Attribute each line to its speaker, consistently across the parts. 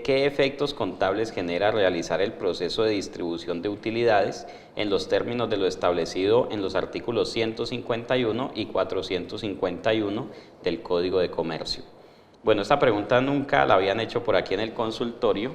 Speaker 1: dice, ¿qué efectos contables genera realizar el proceso de distribución de utilidades en los términos de lo establecido en los artículos 151 y 451 del Código de Comercio? Bueno, esta pregunta nunca la habían hecho por aquí en el consultorio,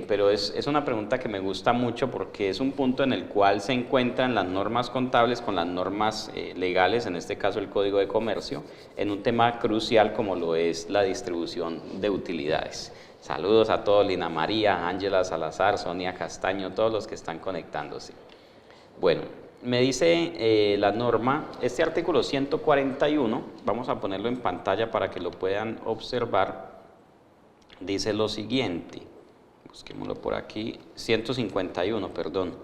Speaker 1: pero es una pregunta que me gusta mucho porque es un punto en el cual se encuentran las normas contables con las normas legales, en este caso el Código de Comercio, en un tema crucial como lo es la distribución de utilidades. Saludos a todos, Lina María, Ángela Salazar, Sonia Castaño, todos los que están conectándose. Bueno, me dice la norma, este artículo 141, vamos a ponerlo en pantalla para que lo puedan observar, dice lo siguiente. Busquémoslo por aquí, 151, perdón,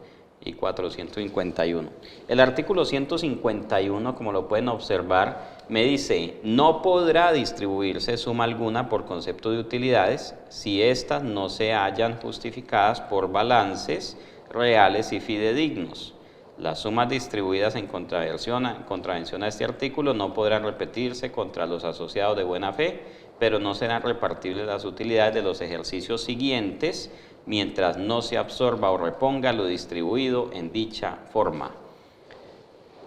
Speaker 1: y 451. El artículo 151, como lo pueden observar, me dice, no podrá distribuirse suma alguna por concepto de utilidades si éstas no se hallan justificadas por balances reales y fidedignos. Las sumas distribuidas en contravención a este artículo no podrán repetirse contra los asociados de buena fe, pero no serán repartibles las utilidades de los ejercicios siguientes mientras no se absorba o reponga lo distribuido en dicha forma.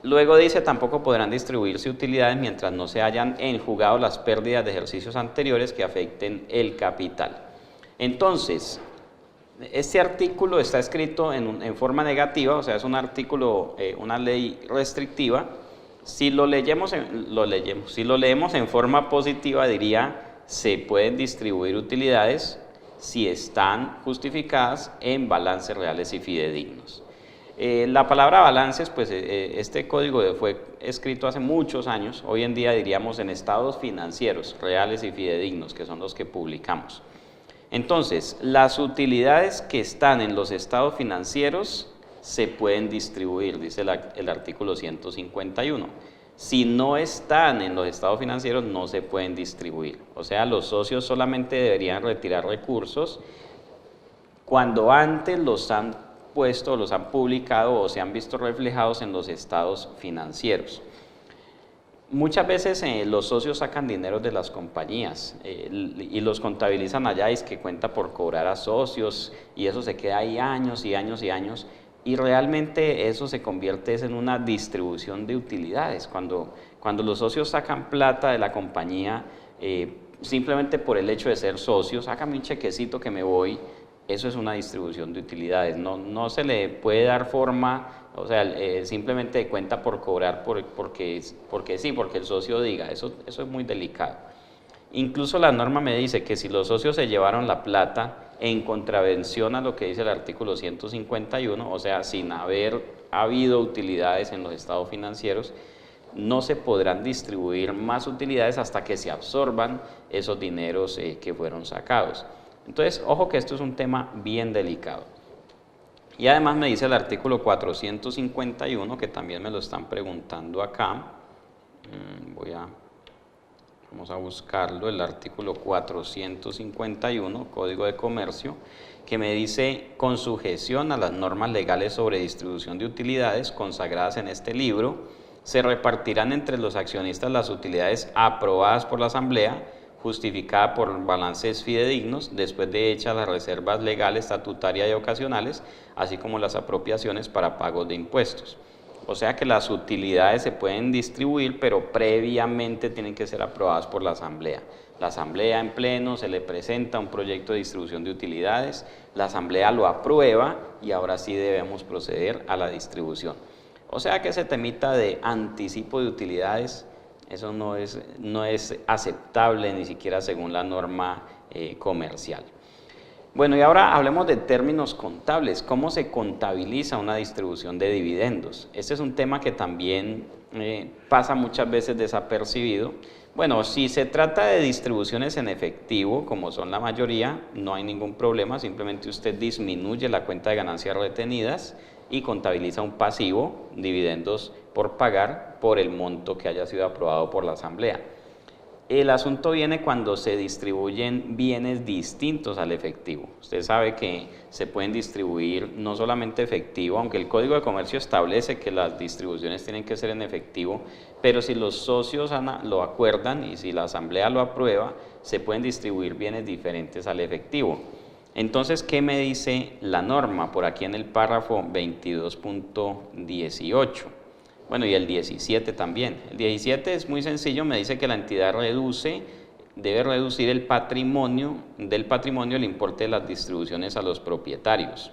Speaker 1: Luego dice, tampoco podrán distribuirse utilidades mientras no se hayan enjugado las pérdidas de ejercicios anteriores que afecten el capital. Entonces, este artículo está escrito en forma negativa, o sea, es un artículo, una ley restrictiva. Si lo leemos en forma positiva, diría, se pueden distribuir utilidades si están justificadas en balances reales y fidedignos. La palabra balances, pues este código fue escrito hace muchos años, hoy en día diríamos en estados financieros reales y fidedignos, que son los que publicamos. Entonces, las utilidades que están en los estados financieros se pueden distribuir, dice el artículo 151. Si no están en los estados financieros, no se pueden distribuir. O sea, los socios solamente deberían retirar recursos cuando antes los han puesto, los han publicado o se han visto reflejados en los estados financieros. Muchas veces los socios sacan dinero de las compañías y los contabilizan allá y es que cuenta por cobrar a socios y eso se queda ahí años y años y años y realmente eso se convierte en una distribución de utilidades. Cuando los socios sacan plata de la compañía simplemente por el hecho de ser socios, sácame un chequecito que me voy, eso es una distribución de utilidades, no se le puede dar forma. O sea, simplemente cuenta por cobrar porque sí, porque el socio diga, eso es muy delicado. Incluso la norma me dice que si los socios se llevaron la plata en contravención a lo que dice el artículo 151, o sea, sin haber habido utilidades en los estados financieros, no se podrán distribuir más utilidades hasta que se absorban esos dineros que fueron sacados. Entonces, ojo que esto es un tema bien delicado. Y además me dice el artículo 451, que también me lo están preguntando acá. Vamos a buscarlo, el artículo 451, Código de Comercio, que me dice, con sujeción a las normas legales sobre distribución de utilidades consagradas en este libro, se repartirán entre los accionistas las utilidades aprobadas por la Asamblea, justificada por balances fidedignos, después de hechas las reservas legales, estatutarias y ocasionales, así como las apropiaciones para pagos de impuestos. O sea que las utilidades se pueden distribuir, pero previamente tienen que ser aprobadas por la Asamblea. La Asamblea en pleno se le presenta un proyecto de distribución de utilidades, la Asamblea lo aprueba y ahora sí debemos proceder a la distribución. O sea que ese temita de anticipo de utilidades, eso no es aceptable ni siquiera según la norma comercial. Bueno, y ahora hablemos de términos contables. ¿Cómo se contabiliza una distribución de dividendos? Este es un tema que también pasa muchas veces desapercibido. Bueno, si se trata de distribuciones en efectivo, como son la mayoría, no hay ningún problema. Simplemente usted disminuye la cuenta de ganancias retenidas y contabiliza un pasivo, dividendos por pagar, por el monto que haya sido aprobado por la Asamblea. El asunto viene cuando se distribuyen bienes distintos al efectivo. Usted sabe que se pueden distribuir no solamente efectivo, aunque el Código de Comercio establece que las distribuciones tienen que ser en efectivo, pero si los socios lo acuerdan y si la asamblea lo aprueba, se pueden distribuir bienes diferentes al efectivo. Entonces, ¿qué me dice la norma? Por aquí en el párrafo 22.18. Bueno, y el 17 también. El 17 es muy sencillo, me dice que la entidad debe reducir del patrimonio el importe de las distribuciones a los propietarios.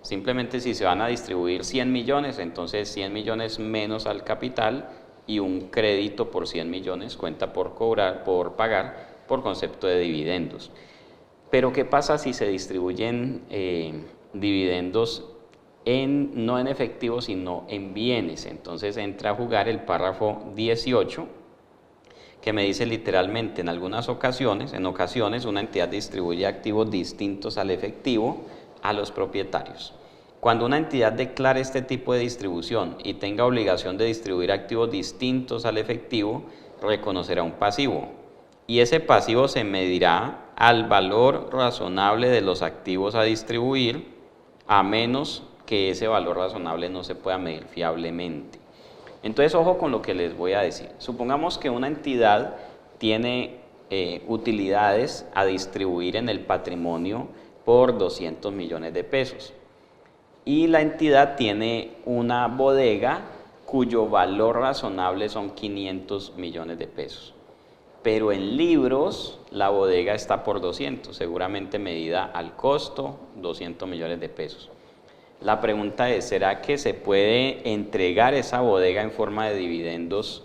Speaker 1: Simplemente si se van a distribuir 100 millones, entonces 100 millones menos al capital y un crédito por 100 millones cuenta por pagar por concepto de dividendos. Pero ¿qué pasa si se distribuyen dividendos no en efectivo, sino en bienes? Entonces entra a jugar el párrafo 18, que me dice literalmente, en ocasiones una entidad distribuye activos distintos al efectivo a los propietarios. Cuando una entidad declare este tipo de distribución y tenga obligación de distribuir activos distintos al efectivo, reconocerá un pasivo. Y ese pasivo se medirá al valor razonable de los activos a distribuir, a menos que ese valor razonable no se pueda medir fiablemente. Entonces, ojo con lo que les voy a decir. Supongamos que una entidad tiene utilidades a distribuir en el patrimonio por 200 millones de pesos. Y la entidad tiene una bodega cuyo valor razonable son 500 millones de pesos. Pero en libros la bodega está por 200, seguramente medida al costo, 200 millones de pesos. La pregunta es, ¿será que se puede entregar esa bodega en forma de dividendos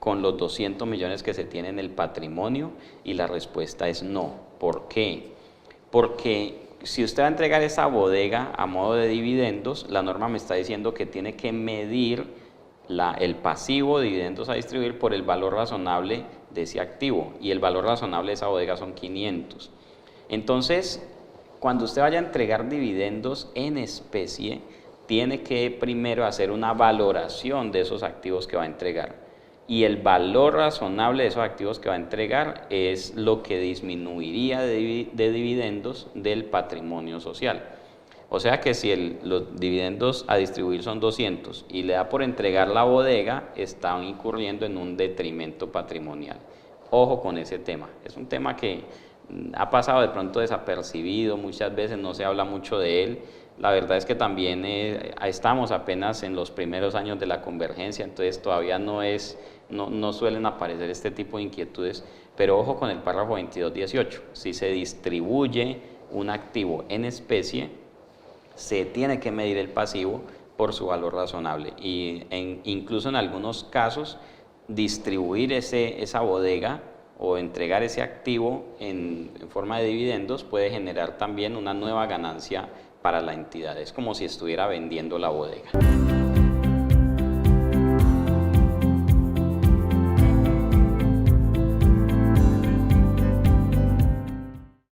Speaker 1: con los 200 millones que se tiene en el patrimonio? Y la respuesta es no. ¿Por qué? Porque si usted va a entregar esa bodega a modo de dividendos, la norma me está diciendo que tiene que medir el pasivo de dividendos a distribuir por el valor razonable de ese activo, y el valor razonable de esa bodega son 500. Entonces, cuando usted vaya a entregar dividendos en especie, tiene que primero hacer una valoración de esos activos que va a entregar, y el valor razonable de esos activos que va a entregar es lo que disminuiría de dividendos del patrimonio social. O sea que si los dividendos a distribuir son 200 y le da por entregar la bodega, está incurriendo en un detrimento patrimonial. Ojo con ese tema. Es un tema que ha pasado de pronto desapercibido, muchas veces no se habla mucho de él. La verdad es que también estamos apenas en los primeros años de la convergencia, entonces todavía no suelen aparecer este tipo de inquietudes, pero ojo con el párrafo 22.18. Si se distribuye un activo en especie, se tiene que medir el pasivo por su valor razonable, y incluso en algunos casos distribuir esa bodega o entregar ese activo en forma de dividendos puede generar también una nueva ganancia para la entidad. Es como si estuviera vendiendo la bodega.